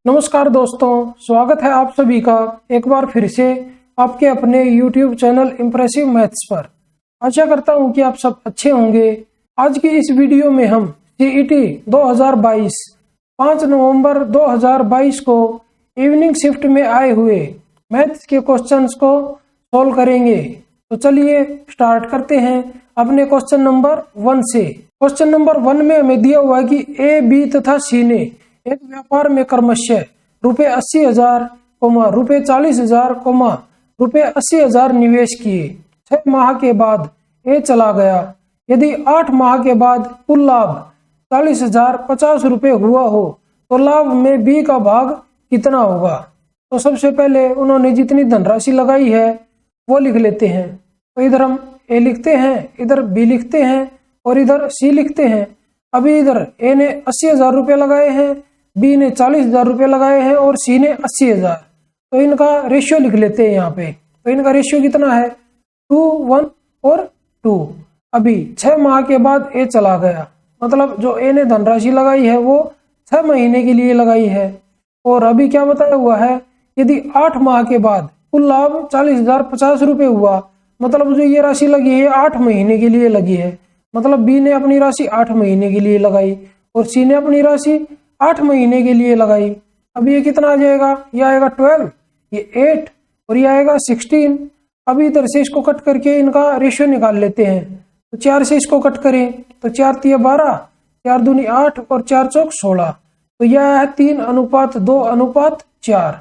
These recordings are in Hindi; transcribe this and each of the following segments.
नमस्कार दोस्तों, स्वागत है आप सभी का एक बार फिर से आपके अपने YouTube चैनल इम्प्रेसिव मैथ्स पर। आशा करता हूं कि आप सब अच्छे होंगे। आज की इस वीडियो में हम CET 2022 5 नवंबर 2022 को इवनिंग शिफ्ट में आए हुए मैथ्स के क्वेश्चंस को सॉल्व करेंगे। तो चलिए स्टार्ट करते हैं अपने क्वेश्चन नंबर 1 से। क्वेश्चन नंबर 1 में हमें दिया हुआ है कि A, B तथा C ने एक व्यापार में क्रमशः रुपये 80,000, रुपये 40,000, रुपये 80,000 निवेश किए। 6 माह के बाद ए चला गया। यदि 8 माह के बाद कुल लाभ 40,050 रुपये हुआ हो तो लाभ में बी का भाग कितना होगा। तो सबसे पहले उन्होंने जितनी धनराशि लगाई है वो लिख लेते हैं। तो इधर हम ए लिखते हैं, इधर बी लिखते हैं और इधर सी लिखते हैं। अभी इधर ए ने 80,000 रुपये लगाए हैं, बी ने 40,000 रुपये लगाए हैं और सी ने 80,000। तो इनका रेशियो लिख लेते हैं यहाँ पे। तो इनका रेशियो कितना है, 2, 1 और 2। अभी 6 माह के बाद ए चला गया, मतलब जो ए ने धनराशि लगाई है वो 6 महीने के लिए लगाई है। और अभी क्या बताया हुआ है, यदि 8 माह के बाद कुल लाभ 40,050 रुपये हुआ, मतलब जो ये राशि लगी है 8 महीने के लिए लगी है। मतलब बी ने अपनी राशि 8 महीने के लिए लगाई और सी ने अपनी राशि 8 महीने के लिए लगाई। अब ये कितना आ जाएगा, ये आएगा 12, ये 8 और ये आएगा 16। अभी इधर से इसको कट करके इनका रेशियो निकाल लेते हैं। तो 4 से इसको कट करें तो 4 तिया 12, 4 दूनी 8 और 4 चौक 16। तो यह है 3:2:4।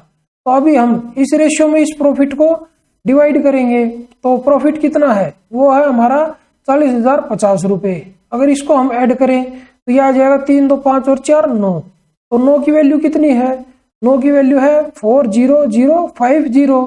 तो अभी हम इस रेशियो में इस प्रॉफिट को डिवाइड करेंगे। तो प्रॉफिट कितना है, वो है हमारा 40,050 रुपये। अगर इसको हम ऐड करें तो यह आ जाएगा 3, 2, 5 और 4, 9। तो 9 की वैल्यू कितनी है, 9 की वैल्यू है 40050।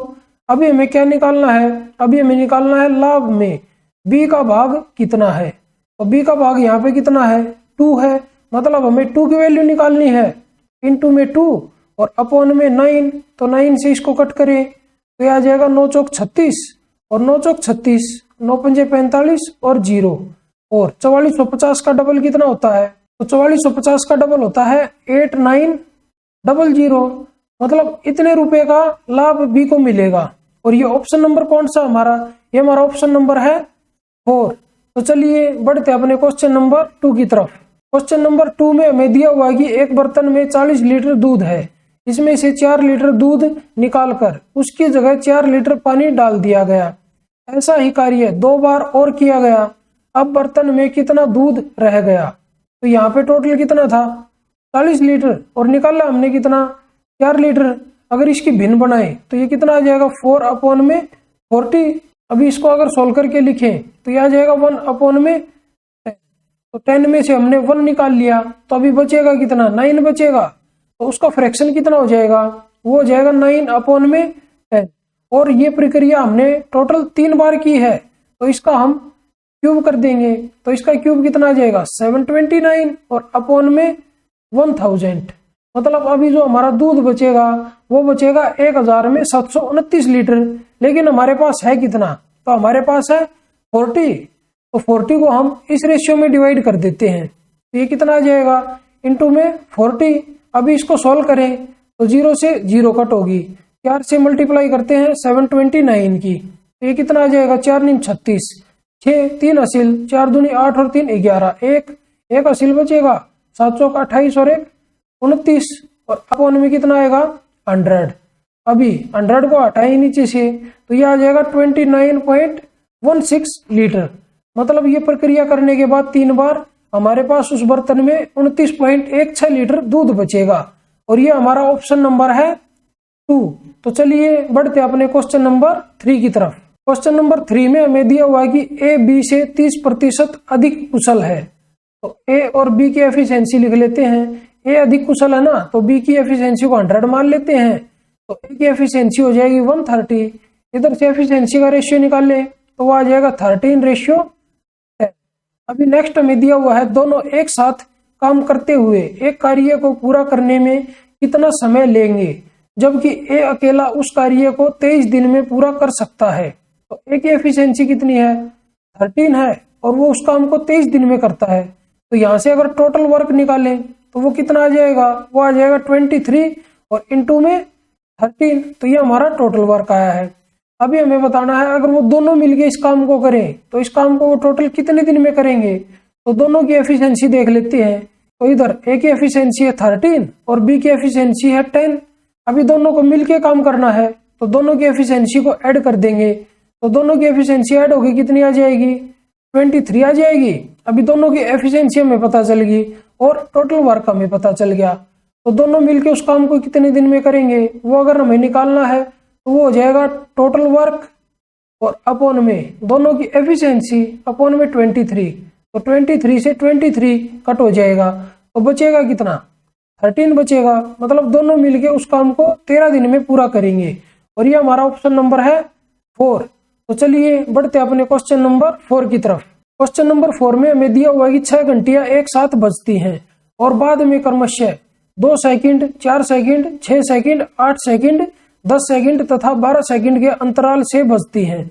अभी हमें क्या निकालना है, अभी हमें निकालना है लाभ में बी का भाग कितना है। तो बी का भाग यहाँ पे कितना है, 2 है। मतलब हमें 2 की वैल्यू निकालनी है। इनटू में 2 और अपॉन में 9। तो 9 से इसको कट करें तो यह आ जाएगा 9 चौक 36 और 9 चौक 36, 9 पंजे 45 और 0। और 4450 का डबल कितना होता है, तो 4450 का डबल होता है 8900। मतलब इतने रुपए का लाभ बी को मिलेगा। और ये ऑप्शन नंबर कौन सा हमारा, ये हमारा ऑप्शन नंबर है 4। तो चलिए बढ़ते अपने क्वेश्चन नंबर 2 की तरफ। क्वेश्चन नंबर 2 में हमें दिया हुआ है कि एक बर्तन में 40 लीटर दूध है। इसमें से 4 लीटर दूध निकालकर उसकी जगह 4 लीटर पानी डाल दिया गया। ऐसा ही कार्य 2 बार और किया गया। अब बर्तन में कितना दूध रह गया। तो यहाँ पे टोटल कितना था, 40 लीटर और निकाला हमने कितना, 4 लीटर। अगर इसकी भिन्न बनाए तो ये कितना आ जाएगा, 4/40। अभी इसको अगर सोल्व करके लिखें तो यह आ जाएगा 1/10। तो 10 में से हमने 1 निकाल लिया तो अभी बचेगा कितना, 9 बचेगा। तो उसका फ्रैक्शन कितना हो जाएगा, वो हो जाएगा 9/10। और ये प्रक्रिया हमने टोटल 3 बार की है। तो इसका हम क्यूब कर देंगे। तो इसका क्यूब कितना आ जाएगा, 729 और अपॉन में 1000। मतलब अभी जो हमारा दूध बचेगा वो बचेगा 1000 में 729 लीटर। लेकिन हमारे पास है कितना, तो हमारे पास है 40। तो 40 को हम इस रेशियो में डिवाइड कर देते हैं। तो ये कितना आ जाएगा, इनटू में 40। अभी इसको सॉल्व करें तो 0 से 0 कट होगी, 4 से मल्टीप्लाई करते हैं 729 की। तो ये कितना आ जाएगा, 4 9 36, 6 3 असील, 4 दूनी 8 और 3 11, एक असील बचेगा, 7 चौक 28 और 1 29। और अपॉन में कितना आएगा, 100। अभी 100 को हटाए नीचे से तो यह आ जाएगा 29.16 लीटर। मतलब ये प्रक्रिया करने के बाद 3 बार हमारे पास उस बर्तन में 29.16 लीटर दूध बचेगा। और ये हमारा ऑप्शन नंबर है 2। तो चलिए बढ़ते अपने क्वेश्चन नंबर 3 की तरफ। क्वेश्चन नंबर 3 में हमें दिया हुआ है कि ए बी से 30% अधिक कुशल है। तो ए और बी की एफिशिएंसी लिख लेते हैं। ए अधिक कुशल है ना, तो बी की एफिशिएंसी को 100 मान लेते हैं। तो ए की एफिशिएंसी हो जाएगी 130। इधर से एफिशिएंसी का रेशियो निकाल ले तो वो आ जाएगा 13/10। अभी नेक्स्ट हमें दिया हुआ है दोनों एक साथ काम करते हुए एक कार्य को पूरा करने में कितना समय लेंगे, जबकि ए अकेला उस कार्य को 23 दिन में पूरा कर सकता है। तो ए की एफिशिएंसी कितनी है, 13 है और वो उस काम को 23 दिन में करता है। तो यहाँ से अगर टोटल वर्क निकालें तो वो कितना आ जाएगा, वो आ जाएगा 23 और इनटू में 13, तो ये हमारा टोटल वर्क आया है। अभी हमें बताना है अगर वो दोनों मिलके इस काम को करें तो इस काम को वो टोटल कितने दिन में करेंगे। तो दोनों की एफिशिएंसी देख लेते हैं। तो इधर ए की एफिशिएंसी है 13 और बी की एफिशिएंसी है 10। अभी दोनों को मिलके काम करना है तो दोनों की एफिशिएंसी को ऐड कर देंगे। तो दोनों की एफिशिएंसी ऐड होगी कितनी आ जाएगी, 23 आ जाएगी। अभी दोनों की एफिशिएंसी हमें पता चल गई और टोटल वर्क हमें पता चल गया। तो दोनों मिलके उस काम को कितने दिन में करेंगे वो अगर हमें निकालना है तो वो हो जाएगा टोटल वर्क और अपॉन में दोनों की एफिशिएंसी अपॉन में 23। तो 23 से 23 कट हो जाएगा तो बचेगा कितना, 13 बचेगा। मतलब दोनों मिलके उस काम को 13 दिन में पूरा करेंगे और ये हमारा ऑप्शन नंबर है 4। तो चलिए बढ़ते अपने क्वेश्चन नंबर 4 की तरफ। क्वेश्चन नंबर 4 में हमें दिया हुआ है कि 6 घंटियां एक साथ बजती हैं और बाद में क्रमशः 2 second, 4 second, 6 second, 8 second, 10 second तथा 12 सेकंड के अंतराल से बजती हैं।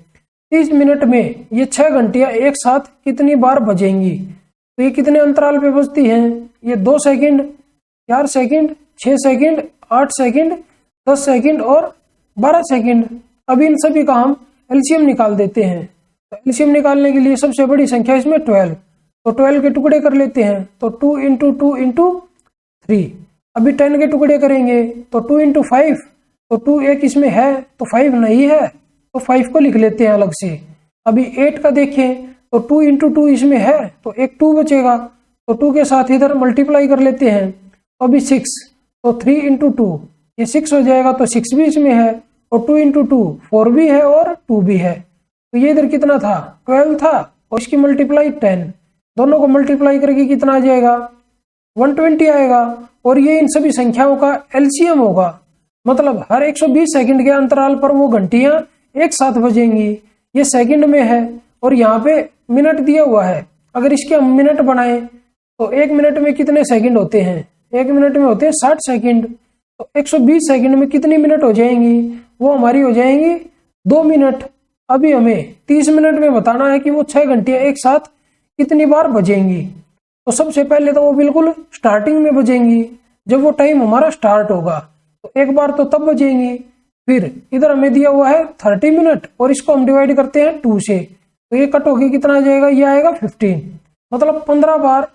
30 मिनट में ये 6 घंटियां एक साथ कितनी बार बजेंगी। तो ये कितने अंतराल पे बजती हैं, ये 2 second, 4 second, 6 second, 8 second, 10 second और 12 सेकंड। अब इन सभी का हम एलसीएम निकाल देते हैं। तो एलसीएम निकालने के लिए सबसे बड़ी संख्या इसमें 12, तो 12 के टुकड़े कर लेते हैं। तो 2 इंटू 2 इंटू 3। अभी 10 के टुकड़े करेंगे तो 2 इंटू 5, तो 2 एक इसमें है तो 5 नहीं है तो 5 को लिख लेते हैं अलग से। अभी 8 का देखें तो 2 इंटू 2 इसमें है तो एक 2 बचेगा, तो 2 के साथ इधर मल्टीप्लाई कर लेते हैं। अभी 6, तो 3 इंटू 2 ये 6 हो जाएगा, तो 6 भी इसमें है और 2 इंटू 2 4 भी है और 2 भी है। तो ये इधर कितना था, 12 था और इसकी मल्टीप्लाई 10, दोनों को मल्टीप्लाई करके कितना आ जाएगा, 120 आएगा। और ये इन सभी संख्याओं का एलसीएम होगा, मतलब हर 120 सेकंड के अंतराल पर वो घंटियां एक साथ बजेंगी। ये सेकंड में है और यहाँ पे मिनट दिया हुआ है। अगर इसके हम मिनट बनाएं तो 1 मिनट में कितने सेकंड होते हैं, 1 मिनट में होते हैं 60 सेकंड। तो 120 सेकंड में कितनी मिनट हो जाएंगी, वो हमारी हो जाएंगी 2 मिनट। अभी हमें 30 मिनट में बताना है कि वो 6 घंटियां एक साथ कितनी बार बजेंगी। तो सबसे पहले तो वो बिल्कुल स्टार्टिंग में बजेंगी, जब वो टाइम हमारा स्टार्ट होगा तो एक बार तो तब बजेंगी। फिर इधर हमें दिया हुआ है 30 मिनट और इसको हम डिवाइड करते हैं 2 से, तो ये कट होके कितना आ जाएगा, ये आएगा 15। मतलब 15 बार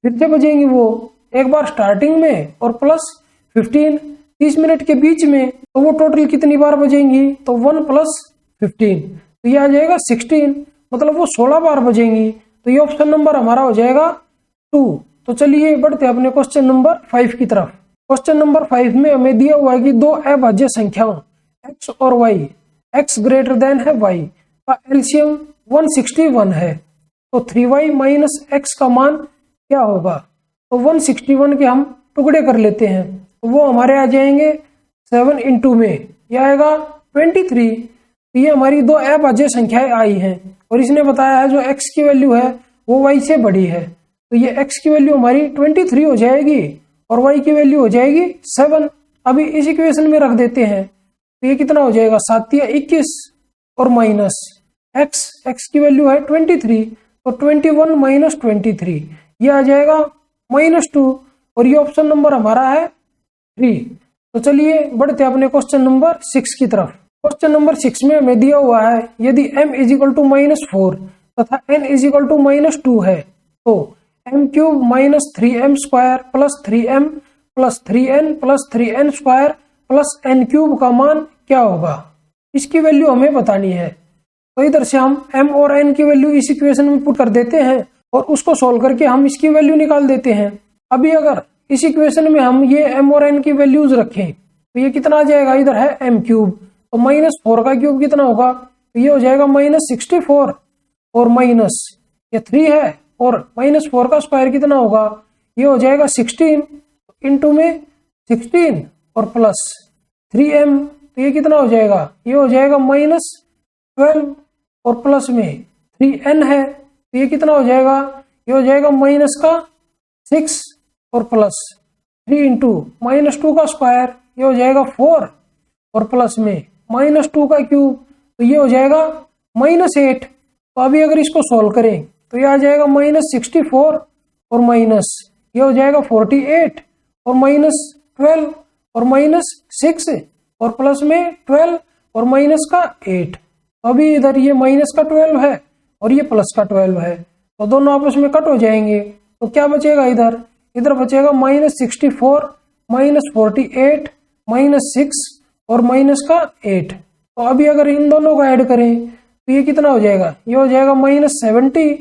फिर से बजेंगी वो, एक बार स्टार्टिंग में और प्लस 15 30 मिनट के बीच में। तो वो टोटल कितनी बार बजेंगी, तो 1 प्लस 15, तो ये आ जाएगा 16। मतलब वो 16 बार बजेंगी। तो ये ऑप्शन नंबर हमारा हो जाएगा 2। तो चलिए बढ़ते हैं अपने क्वेश्चन नंबर 5 की तरफ। क्वेश्चन नंबर 5 में हमें दिया हुआ है कि 2 अभाज्य संख्याओं x और y, x ग्रेटर देन है y का एलसीएम 161 है। तो 3y माइनस x का मान क्या होगा। तो 161 के हम टुकड़े कर लेते हैं, तो वो हमारे आ जाएंगे 7 इंटू में, यह आएगा 23। तो ये हमारी 2 अभाज्य संख्याएं आई हैं और इसने बताया है जो x की वैल्यू है वो y से बड़ी है। तो ये x की वैल्यू हमारी 23 हो जाएगी और y की वैल्यू हो जाएगी 7। अभी इस इक्वेशन में रख देते हैं तो ये कितना हो जाएगा, 7 या 21 और माइनस x की वैल्यू है 23, तो 21 माइनस 23 ये आ जाएगा -2 और ये ऑप्शन नंबर हमारा है 3। तो चलिए बढ़ते अपने क्वेश्चन नंबर 6 की तरफ। क्वेश्चन नंबर 6 में हमें दिया हुआ है यदि m = -4 तथा n = -2 है तो m³ -3m² + 3m + 3n + 3n² + n³ का मान क्या होगा। इसकी वैल्यू हमें बतानी है। तो इधर से हम m और n की वैल्यू इस इक्वेशन में पुट कर देते हैं और उसको सोल्व करके हम इसकी वैल्यू निकाल देते हैं। अभी अगर इस इक्वेशन में हम ये m और n की वैल्यूज रखें तो ये कितना आ जाएगा, इधर है m³ तो -4 का क्यूब कितना होगा, तो ये हो जाएगा -64 और माइनस ये 3 है और -4 का स्क्वायर कितना होगा, ये हो जाएगा 16 इंटू में 16 और प्लस 3m, तो ये कितना हो जाएगा, ये हो जाएगा -12 और प्लस में 3n है तो ये कितना हो जाएगा, ये हो जाएगा -6 और प्लस 3 इंटू -2 का स्क्वायर, ये हो जाएगा 4 और प्लस में -2 का क्यूब, तो ये हो जाएगा -8। तो अभी अगर इसको सॉल्व करें तो ये आ जाएगा -64 और माइनस ये हो जाएगा 48 और -12 और -6 और प्लस में 12 और माइनस का 8। तो अभी इधर ये माइनस का 12 है और ये प्लस का 12 है, तो दोनों आपस में कट हो जाएंगे। तो क्या बचेगा इधर, इधर बचेगा -64, -48, -6 और माइनस का 8। तो अभी अगर इन दोनों को ऐड करें तो ये कितना हो जाएगा, ये हो जाएगा -70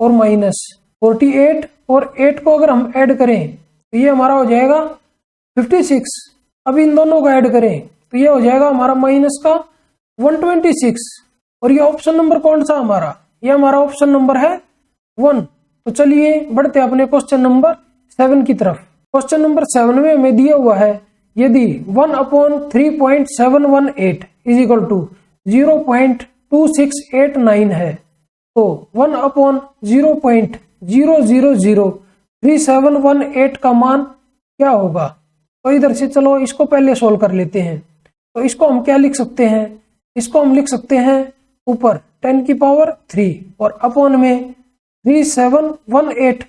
और -48 और 8 को अगर हम ऐड करें तो ये हमारा हो जाएगा 56। अब इन दोनों को ऐड करें तो ये हो जाएगा हमारा माइनस का 126। और ये ऑप्शन नंबर कौन सा हमारा, ये हमारा ऑप्शन नंबर है 1। तो चलिए बढ़ते अपने क्वेश्चन नंबर 7 की तरफ। क्वेश्चन नंबर 7 में हमें दिया हुआ है यदि 1/3.718 इज इक्वल टू 0.2689 है तो 1/0.0003718 का मान क्या होगा। तो इधर से चलो इसको पहले सोल्व कर लेते हैं। तो इसको हम क्या लिख सकते हैं, इसको हम लिख सकते हैं ऊपर 10⁻³ और अपॉन में 3718,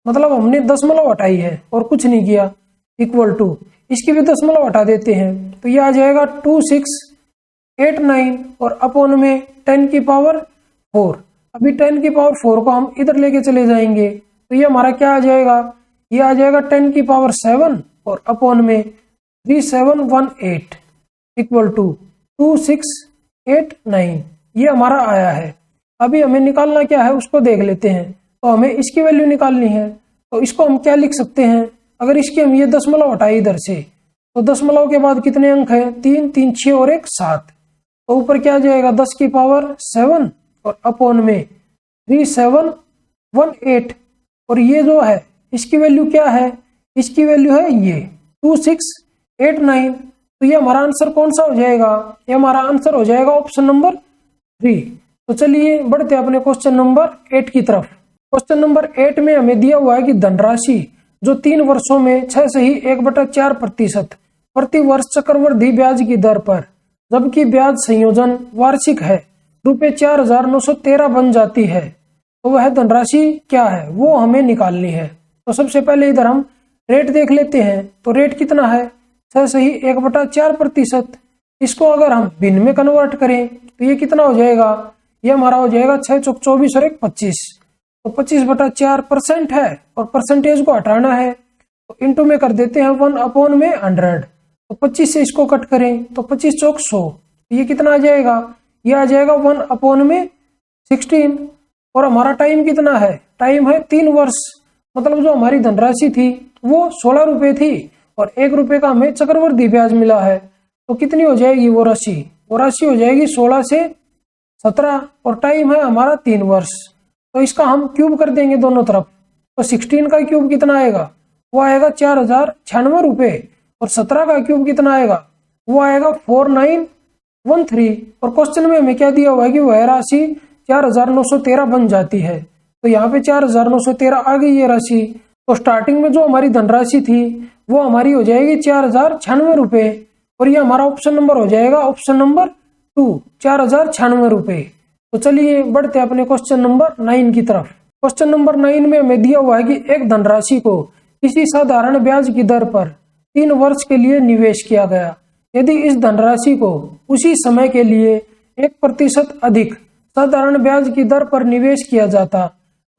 मतलब हमने दशमलव हटाई है और कुछ नहीं किया, इक्वल टू इसकी भी दशमलव हटा देते हैं तो ये आ जाएगा 2689 और अपॉन में 10⁻⁴। अभी 10⁻⁴ को हम इधर लेके चले जाएंगे तो ये हमारा क्या आ जाएगा, ये आ जाएगा 10⁻⁷ और अपॉन में 3718 इक्वल टू 2689। ये हमारा आया है। अभी हमें निकालना क्या है उसको देख लेते हैं। तो हमें इसकी वैल्यू निकालनी है, तो इसको हम क्या लिख सकते हैं, अगर इसकी हम ये दशमलव हटाए इधर से तो दशमलव के बाद कितने अंक हैं, 3, 3, 6 और 1 7। तो ऊपर क्या आ जाएगा 10⁻⁷ और अपॉन में 3718 और ये जो है इसकी वैल्यू क्या है, इसकी वैल्यू है ये 2689। तो ये हमारा आंसर कौन सा हो जाएगा, ये हमारा आंसर हो जाएगा ऑप्शन नंबर 3। तो चलिए बढ़ते अपने क्वेश्चन नंबर 8 की तरफ। क्वेश्चन नंबर 8 में हमें दिया हुआ है कि धनराशि जो 3 वर्षों में 6 से ही 1/4% प्रति वर्ष चक्रवृद्धि ब्याज की दर पर, जबकि ब्याज संयोजन वार्षिक है, ₹4,913 बन जाती है, तो वह धनराशि क्या है वो हमें निकालनी है। तो सबसे पहले इधर हम रेट देख लेते हैं। तो रेट कितना है, 6 से ही 1/4%। इसको अगर हम भिन्न में कन्वर्ट करें तो ये कितना हो जाएगा, ये हमारा हो जाएगा 6 चौक 24 और 1 25। तो 25/4% है और परसेंटेज को हटाना है तो इंटू में कर देते हैं 1/100। तो 25 से इसको कट करें तो 25 चौक 100, ये कितना आ जाएगा, ये आ जाएगा 1/16। और हमारा टाइम कितना है, टाइम है 3 वर्ष, मतलब जो हमारी धनराशि थी वो 16 रुपए थी और 1 रुपए का हमें चक्रवृद्धि ब्याज मिला है। तो कितनी हो जाएगी वो राशि, वो राशि हो जाएगी 16 से 17 और टाइम है हमारा 3 वर्ष। तो इसका हम क्यूब कर देंगे दोनों तरफ। तो 16 का क्यूब कितना आएगा, वो आएगा 4096 रुपए और 17 का क्यूब कितना आएगा, वो आएगा 4913। और क्वेश्चन में हमें क्या दिया हुआ है कि वह राशि 4913 बन जाती है। तो यहाँ पे 4913 आ गई ये राशि। तो स्टार्टिंग में जो हमारी धनराशि थी वो हमारी हो जाएगी 4096 रुपए और ये हमारा ऑप्शन नंबर हो जाएगा ऑप्शन नंबर 2, 4096 रुपए। तो चलिए बढ़ते अपने क्वेश्चन नंबर 9 की तरफ। क्वेश्चन नंबर 9 में हमें दिया हुआ है कि एक धनराशि को किसी साधारण ब्याज की दर पर 3 वर्ष के लिए निवेश किया गया। यदि इस धनराशि को उसी समय के लिए 1% अधिक साधारण ब्याज की दर पर निवेश किया जाता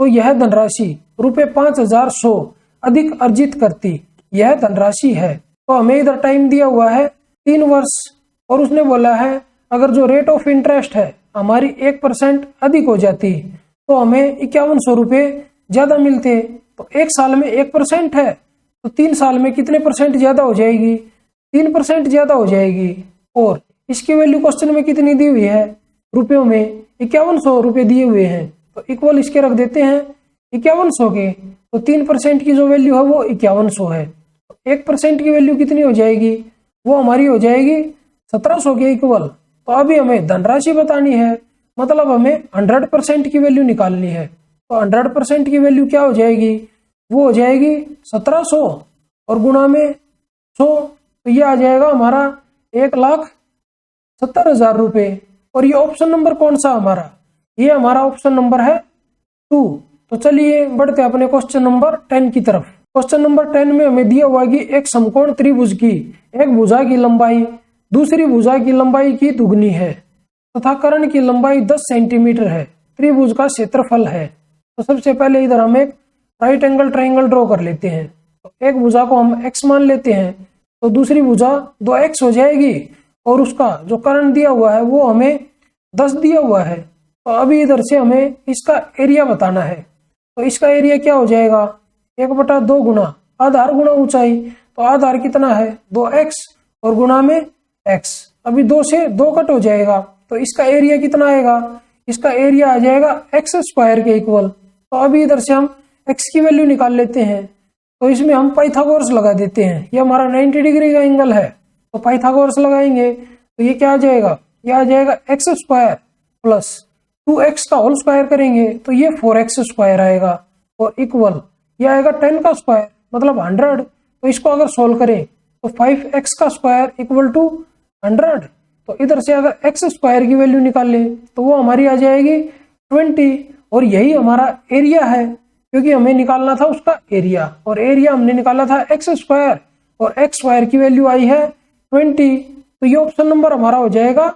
तो यह धनराशि ₹5100 अधिक अर्जित करती। यह धनराशि है। तो हमें इधर टाइम दिया हुआ है 3 वर्ष और उसने बोला है अगर जो रेट ऑफ इंटरेस्ट है हमारी 1% अधिक हो जाती तो हमें 5100 रुपये ज्यादा मिलते। तो 1 साल में 1% है तो 3 साल में कितने परसेंट ज्यादा हो जाएगी, 3% ज्यादा हो जाएगी। और इसकी वैल्यू क्वेश्चन में कितनी दी हुई है, रुपयों में 5100 रुपये दिए हुए हैं। तो इक्वल इसके रख देते हैं 5100 के। तो 3% की जो वैल्यू है वो 5100 है। तो 1% की वैल्यू कितनी हो जाएगी, वो हमारी हो जाएगी 1700 के इक्वल। तो अभी हमें धनराशि बतानी है, मतलब हमें 100% की वैल्यू निकालनी है। तो 100% की वैल्यू क्या हो जाएगी, वो हो जाएगी 1700 और गुणा में 100। तो ये आ जाएगा हमारा 1,70,000 रुपये। और ये ऑप्शन नंबर कौन सा हमारा, ये हमारा ऑप्शन नंबर है 2। तो चलिए बढ़ते अपने क्वेश्चन नंबर 10 की तरफ। क्वेश्चन नंबर 10 में हमें दिया हुआ कि एक समकोण त्रिभुज की एक भुजा की लंबाई दूसरी भुजा की लंबाई की दुगनी है तथा कर्ण की लंबाई 10 सेंटीमीटर है। त्रिभुज का क्षेत्रफल है। तो सबसे पहले इधर हम एक राइट एंगल ट्राइंगल ड्रॉ कर लेते हैं। तो एक भुजा को हम x मान लेते हैं, तो दूसरी भुजा 2x हो जाएगी और उसका जो कर्ण दिया हुआ है वो हमें 10 दिया हुआ है। तो अभी इधर से हमें इसका एरिया बताना है। तो इसका एरिया क्या हो जाएगा, 1/2 गुना आधार गुना ऊंचाई। तो आधार कितना है 2x और गुना में x। अभी 2 से 2 कट हो जाएगा, तो इसका एरिया कितना आएगा, इसका एरिया आ जाएगा x स्क्वायर के इक्वल। तो अभी इधर से हम x की वैल्यू निकाल लेते हैं। तो इसमें हम पाइथागोरस लगा देते हैं। ये हमारा 90 डिग्री का एंगल है, तो पाइथागोरस लगाएंगे तो ये क्या आ जाएगा, ये आ जाएगा x स्क्वायर प्लस 2x का होल स्क्वायर करेंगे तो ये 4x स्क्वायर आएगा और इक्वल ये आएगा 10 का स्क्वायर मतलब 100। तो इसको अगर सोल्व करें तो 5x का स्क्वायर इक्वल टू 100। तो इधर से अगर x स्क्वायर की वैल्यू निकाल लें तो वो हमारी आ जाएगी 20 और यही हमारा एरिया है, क्योंकि हमें निकालना था उसका एरिया और एरिया हमने निकाला था x स्क्वायर और x स्क्वायर की वैल्यू आई है 20। तो ये ऑप्शन नंबर हमारा हो जाएगा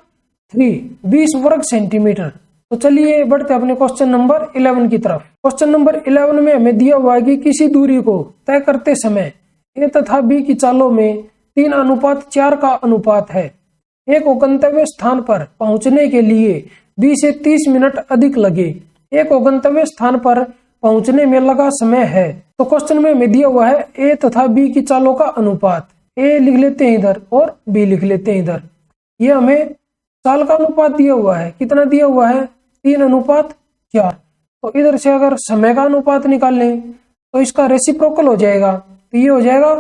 3, 20 वर्ग सेंटीमीटर। तो चलिए बढ़ते अपने क्वेश्चन नंबर 11 की तरफ। क्वेश्चन नंबर 11 में हमें दिया हुआ है कि किसी दूरी को तय करते समय ए तथा बी की चालों में 3:4 का अनुपात है। ए को गंतव्य स्थान पर पहुंचने के लिए बी से 30 मिनट अधिक लगे। ए को गंतव्य स्थान पर पहुंचने में लगा समय है। तो क्वेश्चन में हमें दिया हुआ है ए तथा बी की चालों का अनुपात। ए लिख लेते हैं इधर और बी लिख लेते हैं इधर। ये हमें चाल का अनुपात दिया हुआ है, कितना दिया हुआ है 3:4। तो इधर से अगर समय का अनुपात निकाल लें तो इसका रेसिप्रोकल हो जाएगा, तो ये हो जाएगा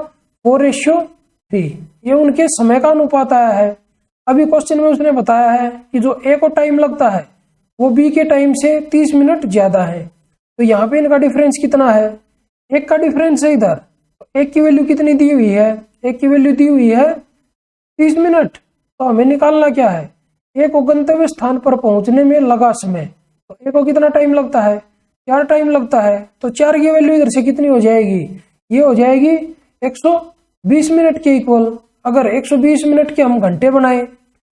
4:3। ये उनके समय का अनुपात आया है। अभी क्वेश्चन में उसने बताया है कि जो ए को टाइम लगता है वो बी के टाइम से 30 मिनट ज्यादा है। तो यहाँ पे इनका डिफरेंस कितना है, एक का डिफरेंस है इधर। तो एक की वैल्यू कितनी दी हुई है, एक की वैल्यू दी हुई है 30 मिनट। तो हमें निकालना क्या है, ए को गंतव्य स्थान पर पहुंचने में लगा समय। तो ए को कितना टाइम लगता है, 4 टाइम लगता है। तो 4 की वैल्यू इधर से कितनी हो जाएगी, ये हो जाएगी 120 मिनट के इक्वल। अगर 120 मिनट के हम घंटे बनाए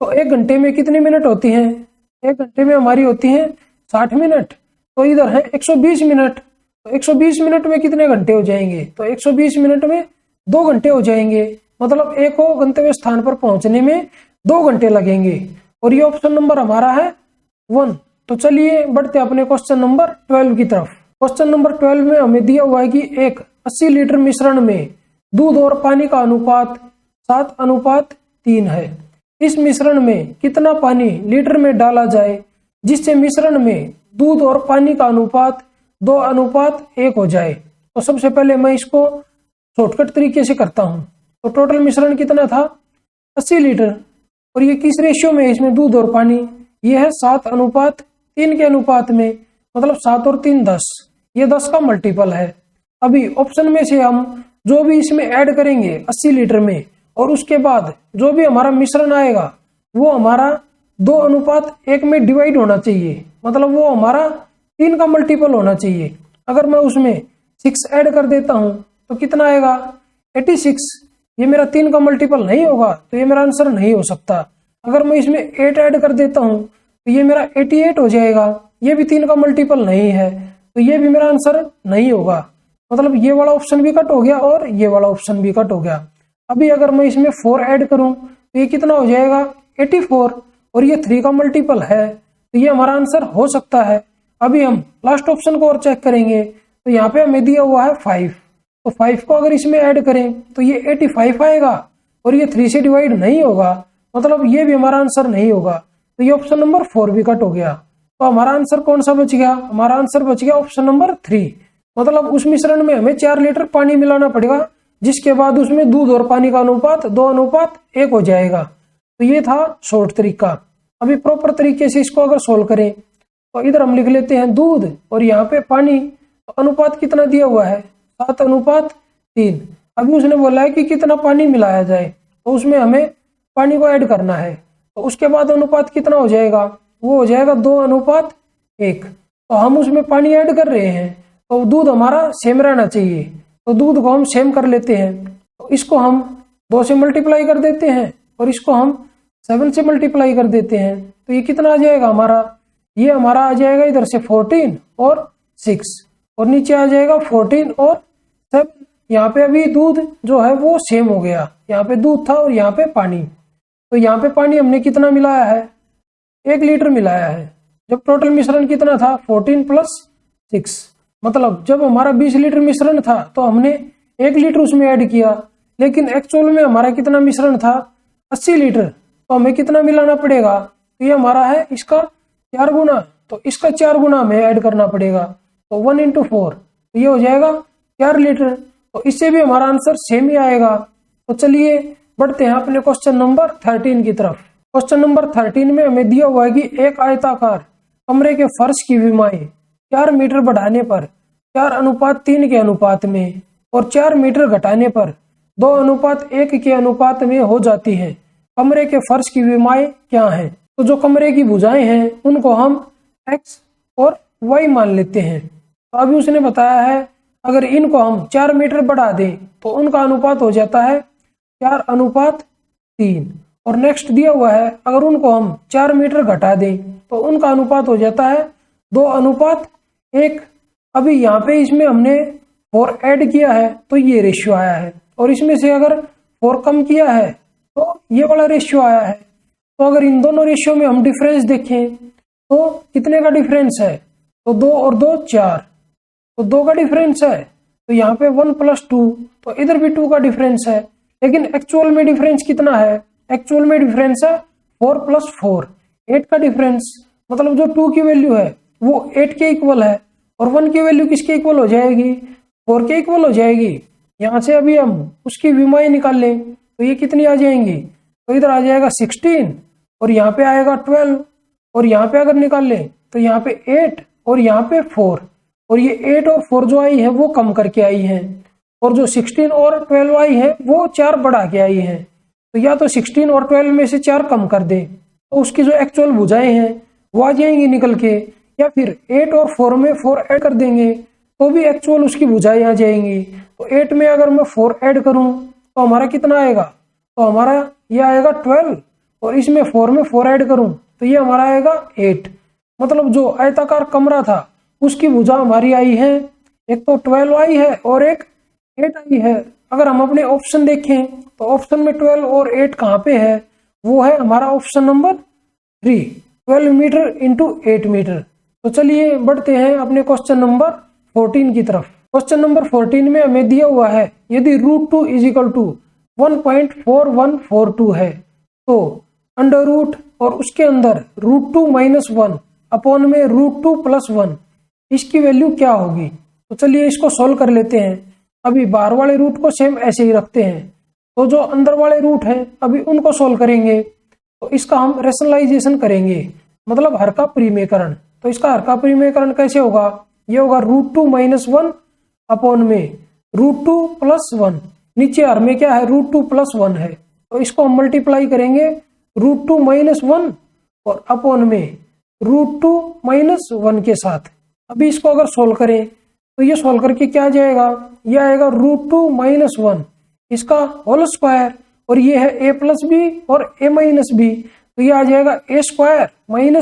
तो 1 घंटे में कितनी मिनट होती हैं, 1 घंटे में हमारी होती हैं 60 मिनट। तो इधर है 120 मिनट। तो 120 मिनट में कितने घंटे हो जाएंगे, तो 120 मिनट में 2 घंटे हो जाएंगे। मतलब ए को गंतव्य स्थान पर पहुंचने में 2 घंटे लगेंगे और ये ऑप्शन नंबर हमारा है 1। तो चलिए बढ़ते अपने क्वेश्चन नंबर 12 की तरफ। क्वेश्चन नंबर 12 में हमें दिया हुआ है कि एक 80 लीटर मिश्रण में दूध और पानी का अनुपात 7:3 है। इस मिश्रण में कितना पानी लीटर में डाला जाए जिससे मिश्रण में दूध और पानी का अनुपात 2:1 हो जाए। तो सबसे पहले मैं इसको शॉर्टकट तरीके से करता हूं। तो टोटल मिश्रण कितना था 80 लीटर और ये किस रेशियो में है, इसमें दूध और पानी, ये है 7:3 के अनुपात में। मतलब 7 और 3 10, ये 10 का मल्टीपल है। अभी ऑप्शन में से हम जो भी इसमें ऐड करेंगे 80 लीटर में और उसके बाद जो भी हमारा मिश्रण आएगा वो हमारा 2:1 में डिवाइड होना चाहिए। मतलब वो हमारा 3 का मल्टीपल होना चाहिए। अगर मैं उसमें 6 ऐड कर देता हूं तो कितना आएगा 86। ये मेरा 3 का मल्टीपल नहीं होगा तो ये मेरा आंसर नहीं हो सकता। अगर मैं इसमें 8 ऐड कर देता हूं तो ये मेरा 88 हो जाएगा। ये भी 3 का मल्टीपल नहीं है तो ये भी मेरा आंसर नहीं होगा। मतलब ये वाला ऑप्शन भी कट हो गया और ये वाला ऑप्शन भी कट हो गया। अभी अगर मैं इसमें 4 ऐड करूं तो ये कितना हो जाएगा 84 और ये 3 का मल्टीपल है तो ये हमारा आंसर हो सकता है। अभी हम लास्ट ऑप्शन को और चेक करेंगे तो यहाँ पे हमें दिया हुआ है 5। तो 5 को अगर इसमें ऐड करें तो ये 85 आएगा और ये 3 से डिवाइड नहीं होगा। मतलब ये भी हमारा आंसर नहीं होगा। तो ये ऑप्शन नंबर 4 भी कट हो गया। तो हमारा आंसर कौन सा बच गया, हमारा आंसर बच गया ऑप्शन नंबर 3। मतलब उस मिश्रण में हमें 4 लीटर पानी मिलाना पड़ेगा जिसके बाद उसमें दूध और पानी का अनुपात 2:1 हो जाएगा। तो ये था शॉर्ट तरीका। अभी प्रॉपर तरीके से इसको अगर सोल्व करें तो इधर हम लिख लेते हैं दूध और यहाँ पे पानी। तो अनुपात कितना दिया हुआ है 7:3। अभी उसने बोला है कि कितना पानी मिलाया जाए तो उसमें हमें पानी को ऐड करना है। तो उसके बाद अनुपात कितना हो जाएगा, वो हो जाएगा 2:1। तो हम उसमें पानी ऐड कर रहे हैं तो दूध हमारा सेम रहना चाहिए। तो दूध को हम सेम कर लेते हैं। तो इसको हम 2 से मल्टीप्लाई कर देते हैं और इसको हम 7 से मल्टीप्लाई कर देते हैं। तो ये कितना आ जाएगा हमारा, ये हमारा आ जाएगा इधर से 14 और 6 और नीचे आ जाएगा 14 और 7। यहाँ पे अभी दूध जो है वो सेम हो गया, यहाँ पे दूध था और यहाँ पे पानी। तो यहाँ पे पानी हमने कितना मिलाया है, 1 लीटर मिलाया है। जब टोटल मिश्रण कितना था 14 + 6, मतलब जब हमारा 20 लीटर मिश्रण था तो हमने 1 लीटर उसमें ऐड किया, लेकिन एक्चुअल में हमारा कितना मिश्रण था 80 लीटर। तो हमें कितना मिलाना पड़ेगा, तो ये हमारा है इसका 4 गुना, तो इसका 4 गुना हमें ऐड करना पड़ेगा। तो 1 × 4, तो ये हो जाएगा 4 लीटर। तो इससे भी हमारा आंसर सेम ही आएगा। तो चलिए बढ़ते हैं अपने क्वेश्चन नंबर 13 की तरफ। क्वेश्चन नंबर 13 में हमें दिया हुआ है कि एक आयताकार कमरे के फर्श की विमाएं 4 मीटर बढ़ाने पर 4:3 के अनुपात में और 4 मीटर घटाने पर 2:1 के अनुपात में हो जाती है। कमरे के फर्श की विमाएं क्या हैं? तो जो कमरे की भुजाएं हैं उनको हम x और y मान लेते हैं। तो अभी उसने बताया है अगर इनको हम 4 मीटर बढ़ा दें तो उनका अनुपात हो जाता है 4:3। और नेक्स्ट दिया हुआ है अगर उनको हम 4 मीटर घटा दें तो उनका अनुपात हो जाता है 2:1। अभी यहाँ पे इसमें हमने 4 ऐड किया है तो ये रेशियो आया है, और इसमें से अगर 4 कम किया है तो ये वाला रेशियो आया है। तो अगर इन दोनों रेशियो में हम डिफरेंस देखें तो कितने का डिफरेंस है, तो 2 और 2 4, तो 2 का डिफरेंस है। तो यहाँ पे 1 + 2, तो इधर भी 2 का डिफरेंस है। लेकिन एक्चुअल में डिफरेंस कितना है, एक्चुअल में डिफरेंस है 4 + 4, 8 का डिफरेंस। मतलब जो 2 की वैल्यू है वो 8 के इक्वल है और 1 की वैल्यू किसके इक्वल हो जाएगी, 4 के इक्वल हो जाएगी। यहाँ से अभी हम उसकी विमाएं निकाल लें तो ये कितनी आ जाएंगी, तो इधर आ जाएगा 16 और यहाँ पे आएगा 12, और यहाँ पे अगर निकाल लें तो यहाँ पे 8 और यहाँ पे 4, और ये 8 और 4 जो आई है वो कम करके आई है, और जो 16 और 12 आई है वो 4 बढ़ा के आई है। तो या तो 16 और 12 में से 4 कम कर दे तो उसकी जो एक्चुअल भुजाएं हैं वो आ जाएंगी निकल के, या फिर 8 और 4 में 4 ऐड कर देंगे तो भी एक्चुअल उसकी भुजाएं आ जाएंगी। तो 8 में अगर मैं 4 ऐड करूं तो हमारा कितना आएगा, तो हमारा ये आएगा 12, और इसमें 4 में 4 ऐड करूं तो ये हमारा आएगा 8। मतलब जो आयताकार कमरा था उसकी भुजा हमारी आई है, एक तो 12 आई है और एक 8 आई है। अगर हम अपने ऑप्शन देखें तो ऑप्शन में 12 और 8 कहाँ पे है, वो है हमारा ऑप्शन नंबर 3, 12 मीटर × 8 मीटर। तो चलिए बढ़ते हैं अपने क्वेश्चन नंबर 14 की तरफ। क्वेश्चन नंबर 14 में हमें दिया हुआ है यदि √2 = 1.4142 है तो अंडर रूट और उसके अंदर √2 - 1 अपॉन में √2 + 1 इसकी वैल्यू क्या होगी। तो चलिए इसको सोल्व कर लेते हैं। अभी बाहर वाले रूट को सेम ऐसे ही रखते हैं, तो जो अंदर वाले रूट हैं अभी उनको सोल्व करेंगे। तो इसका हम रेशनलाइजेशन करेंगे, मतलब हर का परिमेयकरण। तो इसका हर का परिमेयकरण कैसे होगा, ये होगा √2 - 1 अपॉन में √2 + 1। नीचे हर में क्या है, √2 + 1 है, तो इसको हम मल्टीप्लाई करेंगे √2 - 1 और अपॉन में √2 - 1 के साथ। अभी इसको अगर सोल्व करें तो ये सोल्व करके क्या आ जाएगा, ये आएगा √2 - 1 इसका होल स्क्वायर, और ये है a + b और a - b, तो ये आ जाएगा a²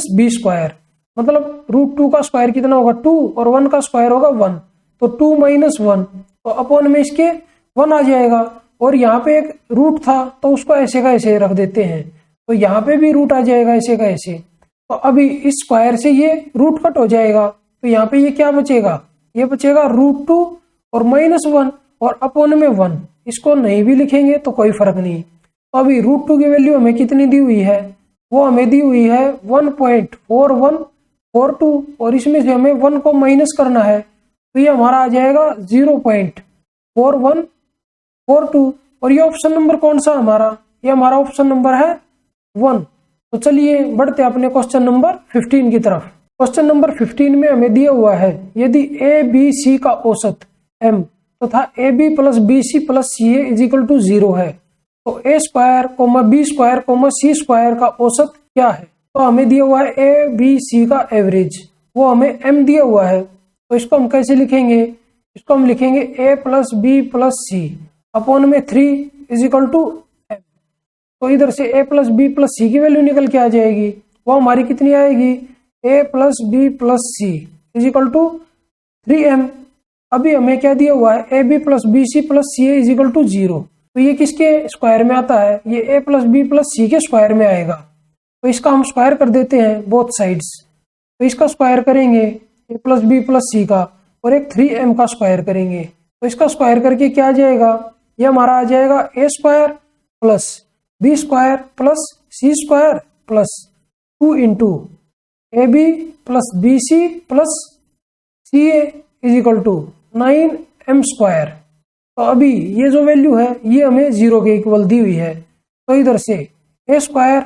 - b²। मतलब √2 का स्क्वायर कितना होगा 2 और 1 का स्क्वायर होगा 1, तो 2 - 1, तो अपॉन में इसके 1 आ जाएगा। और यहाँ पे एक रूट था तो उसको ऐसे का ऐसे रख देते हैं, तो यहाँ पे भी रूट आ जाएगा ऐसे का ऐसे। तो अभी इस स्क्वायर से ये रूट कट हो जाएगा, तो यहाँ पे ये क्या बचेगा, ये बचेगा √2 और -1 और अपॉन में 1। इसको नहीं भी लिखेंगे तो कोई फर्क नहीं। तो अभी √2 की वैल्यू हमें कितनी दी हुई है, वो हमें दी हुई है 1.4142, और इसमें से हमें 1 को माइनस करना है, तो ये हमारा आ जाएगा 0.4142। और ये ऑप्शन नंबर कौन सा हमारा, ये हमारा ऑप्शन नंबर है 1। तो चलिए बढ़ते अपने क्वेश्चन नंबर 15 की तरफ। क्वेश्चन नंबर 15 में हमें दिया हुआ है यदि ABC का औसत m तथा AB + BC + CA = 0 है तो A², B², C² का औसत क्या है। तो हमें दिया हुआ है ABC का एवरेज, वो हमें m दिया हुआ है, तो इसको हम कैसे लिखेंगे, इसको हम लिखेंगे a plus b plus c upon में 3 इज इक्वल टू m। तो इधर से a प्लस बी प्लस सी की वैल्यू निकल के आ जाएगी, वो हमारी कितनी आएगी, a plus b plus c is equal to 3m। अभी हमें क्या दिया हुआ है, a b plus b c plus c is equal to 0। तो ये किसके स्क्वायर में आता है, ये a प्लस बी प्लस सी के स्क्वायर में आएगा। तो इसका हम स्क्वायर कर देते हैं बोथ साइड्स। तो इसका स्क्वायर करेंगे a प्लस बी प्लस सी का, और एक 3m का स्क्वायर करेंगे। तो इसका स्क्वायर करके क्या आ जाएगा, ये हमारा आ जाएगा a square plus b square plus c square plus 2 into a b plus b c plus c a is equal to 9m square. तो अभी ये जो वैल्यू है ये हमें 0 के इक्वल दी हुई है। तो इधर से a square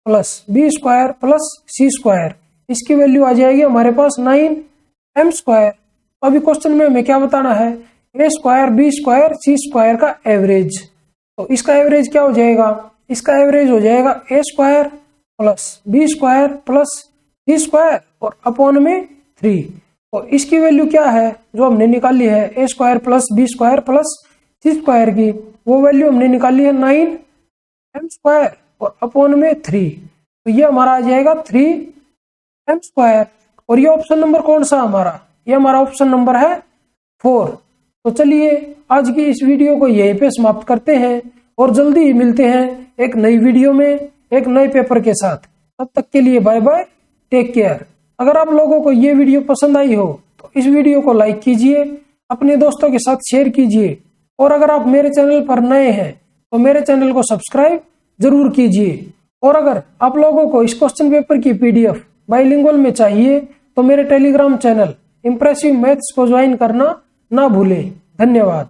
plus b square plus c square, इसकी वैल्यू आ जाएगी हमारे पास 9m स्क्वायर। अभी क्वेश्चन में हमें क्या बताना है, a square b square c square का एवरेज। तो इसका एवरेज क्या हो जाएगा, इसका एवरेज हो जाएगा a square plus b square plus c square और अपॉन में 3। और इसकी वैल्यू क्या है जो हमने निकाली है, a square plus b square plus c square की, वो वैल्यू हमने निकाली है 9m स्क्वायर और अपॉन में 3। तो ये हमारा आ जाएगा 3m स्क्वायर। और ये ऑप्शन नंबर कौन सा हमारा, ये हमारा ऑप्शन नंबर है 4। तो चलिए आज की इस वीडियो को यहीं पे समाप्त करते हैं और जल्दी ही मिलते हैं एक नई वीडियो में एक नए पेपर के साथ। तब तक के लिए बाय बाय, टेक केयर। अगर आप लोगों को ये वीडियो पसंद आई हो तो इस वीडियो को लाइक कीजिए, अपने दोस्तों के साथ शेयर कीजिए, और अगर आप मेरे चैनल पर नए हैं तो मेरे चैनल को सब्सक्राइब जरूर कीजिए। और अगर आप लोगों को इस क्वेश्चन पेपर की PDF बाइलिंगुअल में चाहिए तो मेरे टेलीग्राम चैनल इंप्रेसिव मैथ्स को ज्वाइन करना ना भूलें। धन्यवाद।